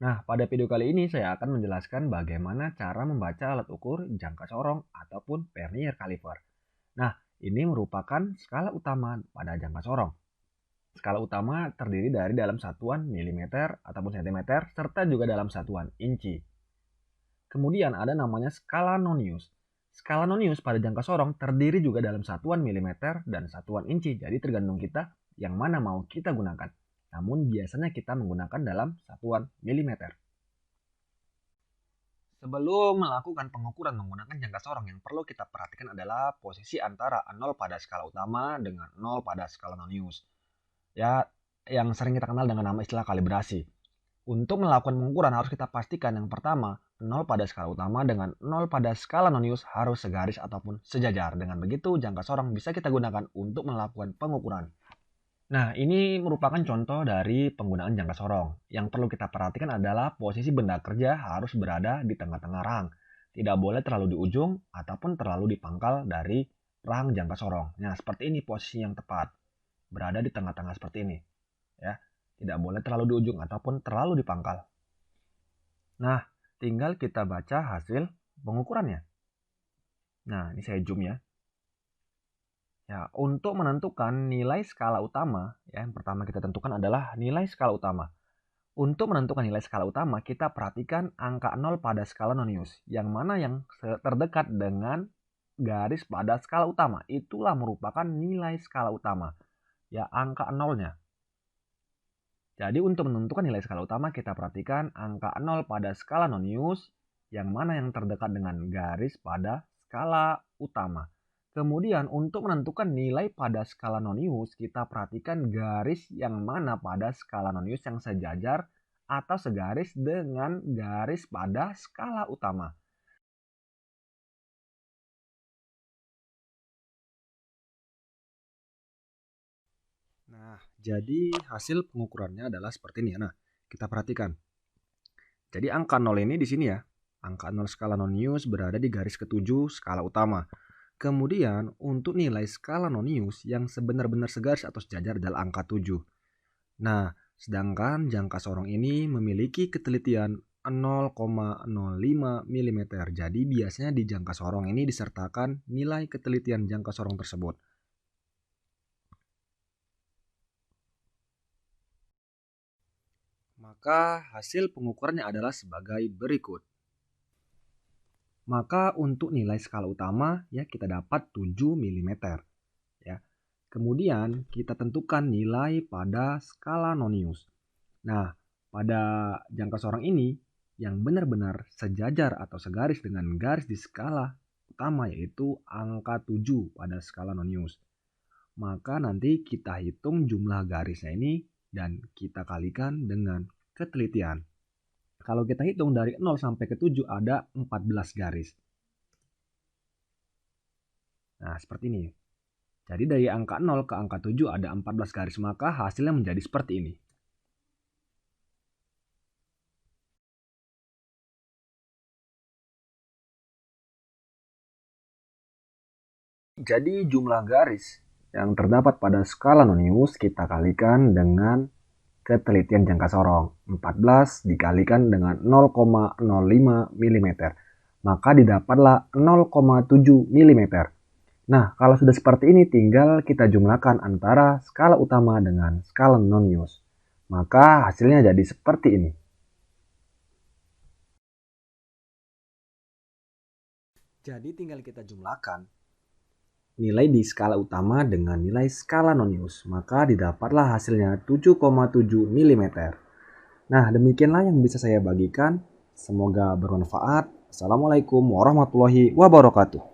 Nah, pada video kali ini saya akan menjelaskan bagaimana cara membaca alat ukur jangka sorong ataupun vernier caliper. Nah, ini merupakan skala utama pada jangka sorong. Skala utama terdiri dari dalam satuan milimeter ataupun sentimeter serta juga dalam satuan inci. Kemudian ada namanya skala nonius. Skala nonius pada jangka sorong terdiri juga dalam satuan milimeter dan satuan inci. Jadi tergantung kita yang mana mau kita gunakan. Namun biasanya kita menggunakan dalam satuan milimeter. Sebelum melakukan pengukuran menggunakan jangka sorong, yang perlu kita perhatikan adalah posisi antara 0 pada skala utama dengan 0 pada skala nonius. Ya, yang sering kita kenal dengan nama istilah kalibrasi. Untuk melakukan pengukuran harus kita pastikan yang pertama, 0 pada skala utama dengan 0 pada skala nonius harus segaris ataupun sejajar. Dengan begitu, jangka sorong bisa kita gunakan untuk melakukan pengukuran. Nah, ini merupakan contoh dari penggunaan jangka sorong. Yang perlu kita perhatikan adalah posisi benda kerja harus berada di tengah-tengah rang. Tidak boleh terlalu di ujung ataupun terlalu di pangkal dari rang jangka sorong. Nah, seperti ini posisi yang tepat. Berada di tengah-tengah seperti ini. Ya, tidak boleh terlalu di ujung ataupun terlalu di pangkal. Nah, tinggal kita baca hasil pengukurannya. Nah, ini saya zoom ya. Ya, untuk menentukan nilai skala utama, ya, yang pertama kita tentukan adalah nilai skala utama. Untuk menentukan nilai skala utama, kita perhatikan angka 0 pada skala nonius, yang mana yang terdekat dengan garis pada skala utama. Itulah merupakan nilai skala utama, ya, angka 0-nya. Jadi untuk menentukan nilai skala utama, kita perhatikan angka 0 pada skala nonius, yang mana yang terdekat dengan garis pada skala utama. Kemudian untuk menentukan nilai pada skala nonius, kita perhatikan garis yang mana pada skala nonius yang sejajar atau segaris dengan garis pada skala utama. Nah, jadi hasil pengukurannya adalah seperti ini ya. Nah, kita perhatikan. Jadi angka 0 ini di sini ya. Angka 0 skala nonius berada di garis ketujuh skala utama. Kemudian untuk nilai skala nonius yang sebenar-benar segaris atau sejajar adalah angka 7. Nah, sedangkan jangka sorong ini memiliki ketelitian 0,05 mm. Jadi biasanya di jangka sorong ini disertakan nilai ketelitian jangka sorong tersebut. Maka hasil pengukurannya adalah sebagai berikut. Maka untuk nilai skala utama ya kita dapat 7 mm ya. Kemudian kita tentukan nilai pada skala nonius. Nah, pada jangka sorong ini yang benar-benar sejajar atau segaris dengan garis di skala utama yaitu angka 7 pada skala nonius. Maka nanti kita hitung jumlah garisnya ini dan kita kalikan dengan ketelitian. Kalau kita hitung dari 0 sampai ke 7 ada 14 garis. Nah, seperti ini. Jadi dari angka 0 ke angka 7 ada 14 garis, maka hasilnya menjadi seperti ini. Jadi jumlah garis yang terdapat pada skala nonius kita kalikan dengan ketelitian jangka sorong. 14 dikalikan dengan 0,05 mm. Maka didapatlah 0,7 mm. Nah, kalau sudah seperti ini tinggal kita jumlahkan antara skala utama dengan skala nonius. Maka hasilnya jadi seperti ini. Jadi tinggal kita jumlahkan nilai di skala utama dengan nilai skala nonius, maka didapatlah hasilnya 7,7 mm. Nah, demikianlah yang bisa saya bagikan. Semoga bermanfaat. Assalamualaikum warahmatullahi wabarakatuh.